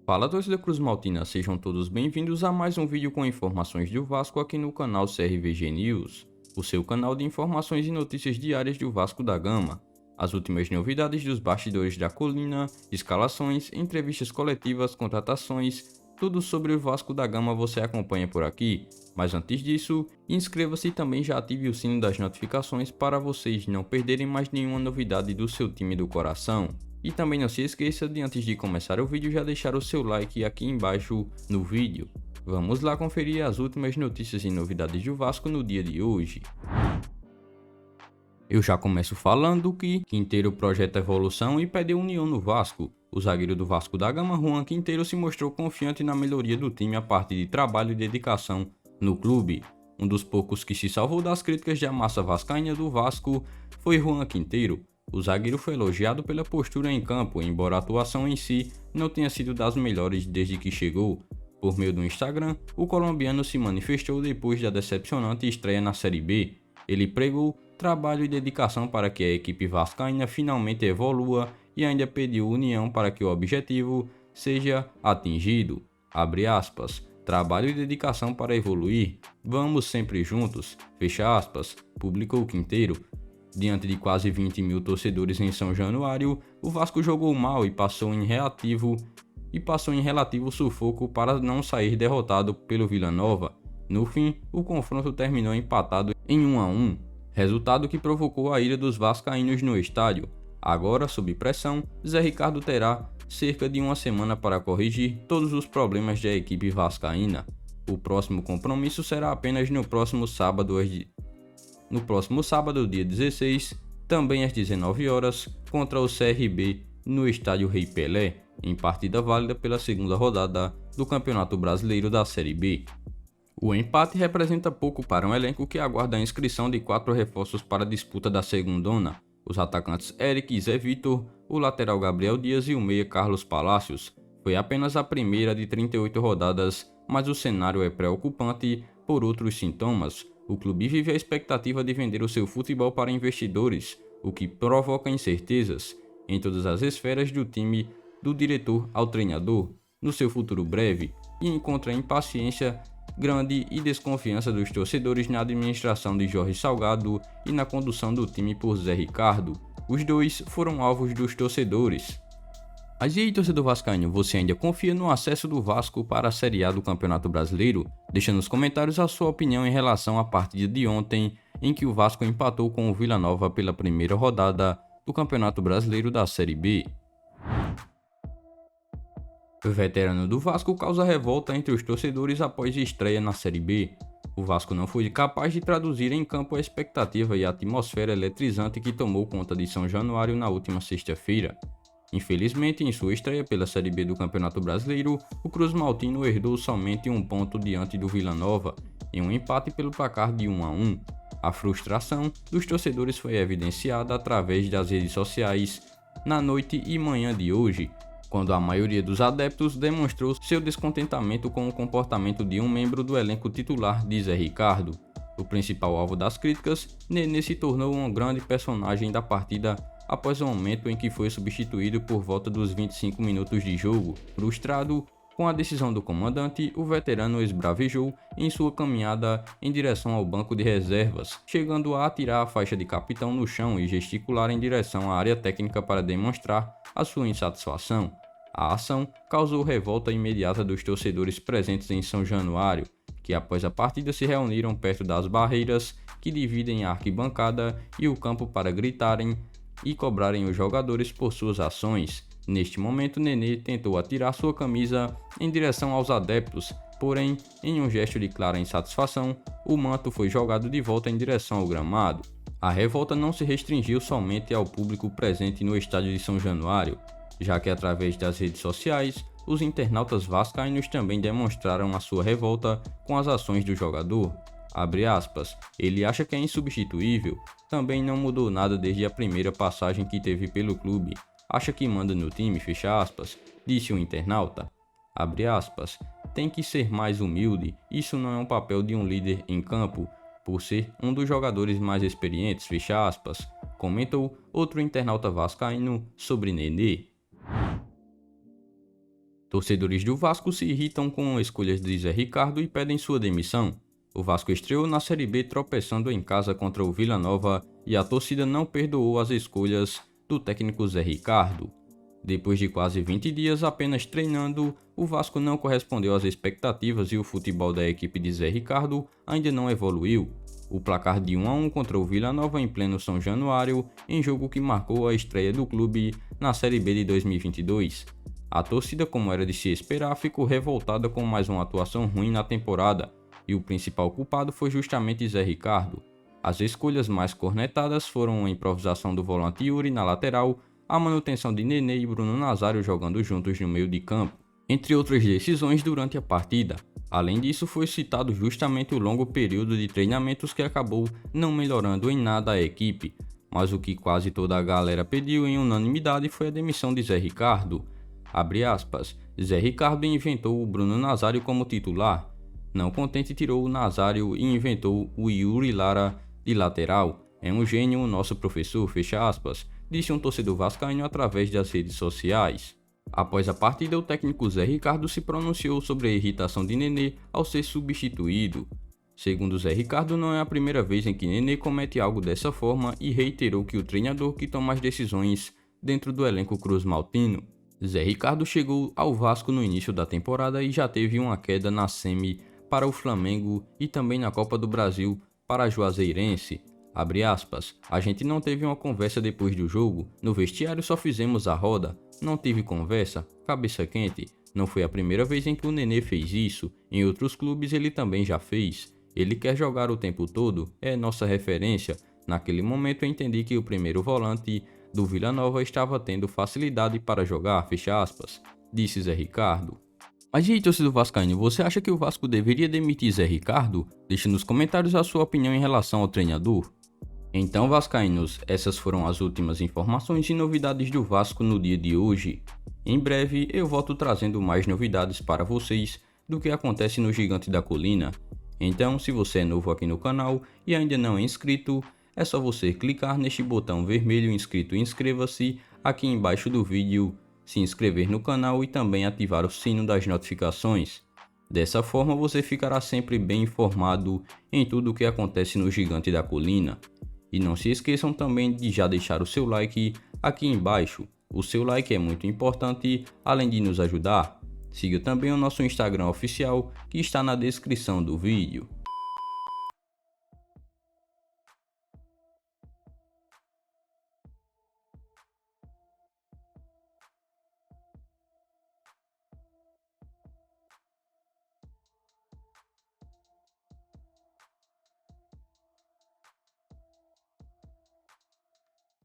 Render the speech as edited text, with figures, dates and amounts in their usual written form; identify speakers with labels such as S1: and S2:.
S1: Fala, torcida Cruz Maltina, sejam todos bem-vindos a mais um vídeo com informações do Vasco aqui no canal CRVG News, o seu canal de informações e notícias diárias do Vasco da Gama. As últimas novidades dos bastidores da colina, escalações, entrevistas coletivas, contratações, tudo sobre o Vasco da Gama você acompanha por aqui. Mas antes disso, inscreva-se e também já ative o sino das notificações para vocês não perderem mais nenhuma novidade do seu time do coração. E também não se esqueça de, antes de começar o vídeo, já deixar o seu like aqui embaixo no vídeo. Vamos lá conferir as últimas notícias e novidades do Vasco no dia de hoje. Eu já começo falando que Quinteiro projeta evolução e pede união no Vasco. O zagueiro do Vasco da Gama, Juan Quinteiro, se mostrou confiante na melhoria do time a partir de trabalho e dedicação no clube. Um dos poucos que se salvou das críticas da massa vascaína do Vasco foi Juan Quinteiro. O zagueiro foi elogiado pela postura em campo, embora a atuação em si não tenha sido das melhores desde que chegou. Por meio do Instagram, o colombiano se manifestou depois da decepcionante estreia na Série B. Ele pregou trabalho e dedicação para que a equipe vascaína finalmente evolua e ainda pediu união para que o objetivo seja atingido. Abre aspas. Trabalho e dedicação para evoluir. Vamos sempre juntos. Fecha aspas. Publicou Quinteiro. Diante de quase 20 mil torcedores em São Januário, o Vasco jogou mal e passou em relativo sufoco para não sair derrotado pelo Vila Nova. No fim, o confronto terminou empatado em 1-1, resultado que provocou a ira dos vascaínos no estádio. Agora, sob pressão, Zé Ricardo terá cerca de uma semana para corrigir todos os problemas da equipe vascaína. O próximo compromisso será apenas no próximo sábado, dia 16, também às 19 horas, contra o CRB no estádio Rei Pelé, em partida válida pela segunda rodada do Campeonato Brasileiro da Série B. O empate representa pouco para um elenco que aguarda a inscrição de 4 reforços para a disputa da segundona: os atacantes Eric e Zé Vitor, o lateral Gabriel Dias e o meia Carlos Palacios. Foi apenas a primeira de 38 rodadas, mas o cenário é preocupante por outros sintomas. O clube vive a expectativa de vender o seu futebol para investidores, o que provoca incertezas em todas as esferas do time, do diretor ao treinador, no seu futuro breve, e encontra impaciência grande e desconfiança dos torcedores na administração de Jorge Salgado e na condução do time por Zé Ricardo. Os dois foram alvos dos torcedores. Mas e aí, torcedor vascaíno, você ainda confia no acesso do Vasco para a Série A do Campeonato Brasileiro? Deixa nos comentários a sua opinião em relação à partida de ontem, em que o Vasco empatou com o Vila Nova pela primeira rodada do Campeonato Brasileiro da Série B. O veterano do Vasco causa revolta entre os torcedores após estreia na Série B. O Vasco não foi capaz de traduzir em campo a expectativa e a atmosfera eletrizante que tomou conta de São Januário na última sexta-feira. Infelizmente, em sua estreia pela Série B do Campeonato Brasileiro, o Cruz Maltino herdou somente um ponto diante do Vila Nova, em um empate pelo placar de 1-1. A frustração dos torcedores foi evidenciada através das redes sociais na noite e manhã de hoje, quando a maioria dos adeptos demonstrou seu descontentamento com o comportamento de um membro do elenco titular de Zé Ricardo. O principal alvo das críticas, Nenê se tornou um grande personagem da partida após o momento em que foi substituído por volta dos 25 minutos de jogo. Frustrado com a decisão do comandante, o veterano esbravejou em sua caminhada em direção ao banco de reservas, chegando a atirar a faixa de capitão no chão e gesticular em direção à área técnica para demonstrar a sua insatisfação. A ação causou revolta imediata dos torcedores presentes em São Januário, que após a partida se reuniram perto das barreiras que dividem a arquibancada e o campo para gritarem e cobrarem os jogadores por suas ações. Neste momento, Nenê tentou atirar sua camisa em direção aos adeptos, porém, em um gesto de clara insatisfação, o manto foi jogado de volta em direção ao gramado. A revolta não se restringiu somente ao público presente no estádio de São Januário, já que através das redes sociais, os internautas vascaínos também demonstraram a sua revolta com as ações do jogador. Abre aspas, ele acha que é insubstituível, também não mudou nada desde a primeira passagem que teve pelo clube, acha que manda no time, fecha aspas, disse o internauta. Abre aspas, tem que ser mais humilde, isso não é um papel de um líder em campo, por ser um dos jogadores mais experientes, fecha aspas, comentou outro internauta vascaíno sobre Nenê. Torcedores do Vasco se irritam com escolhas de Zé Ricardo e pedem sua demissão. O Vasco estreou na Série B tropeçando em casa contra o Vila Nova e a torcida não perdoou as escolhas do técnico Zé Ricardo. Depois de quase 20 dias apenas treinando, o Vasco não correspondeu às expectativas e o futebol da equipe de Zé Ricardo ainda não evoluiu. O placar de 1-1 contra o Vila Nova em pleno São Januário, em jogo que marcou a estreia do clube na Série B de 2022. A torcida, como era de se esperar, ficou revoltada com mais uma atuação ruim na temporada, e o principal culpado foi justamente Zé Ricardo. As escolhas mais cornetadas foram a improvisação do volante Yuri na lateral, a manutenção de Nenê e Bruno Nazário jogando juntos no meio de campo, entre outras decisões durante a partida. Além disso, foi citado justamente o longo período de treinamentos que acabou não melhorando em nada a equipe, mas o que quase toda a galera pediu em unanimidade foi a demissão de Zé Ricardo. Abre aspas, Zé Ricardo inventou o Bruno Nazário como titular. Não contente, tirou o Nazário e inventou o Yuri Lara de lateral. É um gênio o nosso professor, fecha aspas, disse um torcedor vascaíno através das redes sociais. Após a partida, o técnico Zé Ricardo se pronunciou sobre a irritação de Nenê ao ser substituído. Segundo Zé Ricardo, não é a primeira vez em que Nenê comete algo dessa forma e reiterou que o treinador que toma as decisões dentro do elenco cruz-maltino. Zé Ricardo chegou ao Vasco no início da temporada e já teve uma queda na semi para o Flamengo e também na Copa do Brasil para a Juazeirense. Abre aspas, a gente não teve uma conversa depois do jogo, no vestiário só fizemos a roda, não teve conversa, cabeça quente, não foi a primeira vez em que o Nenê fez isso, em outros clubes ele também já fez, ele quer jogar o tempo todo, é nossa referência, naquele momento eu entendi que o primeiro volante do Vila Nova estava tendo facilidade para jogar, fecha aspas, disse Zé Ricardo. Mas e aí, torcedor vascaíno, você acha que o Vasco deveria demitir Zé Ricardo? Deixe nos comentários a sua opinião em relação ao treinador. Então, vascaínos, essas foram as últimas informações e novidades do Vasco no dia de hoje. Em breve eu volto trazendo mais novidades para vocês do que acontece no Gigante da Colina. Então, se você é novo aqui no canal e ainda não é inscrito, é só você clicar neste botão vermelho inscrito e inscreva-se aqui embaixo do vídeo, se inscrever no canal e também ativar o sino das notificações. Dessa forma você ficará sempre bem informado em tudo o que acontece no Gigante da Colina. E não se esqueçam também de já deixar o seu like aqui embaixo. O seu like é muito importante, além de nos ajudar. Siga também o nosso Instagram oficial, que está na descrição do vídeo.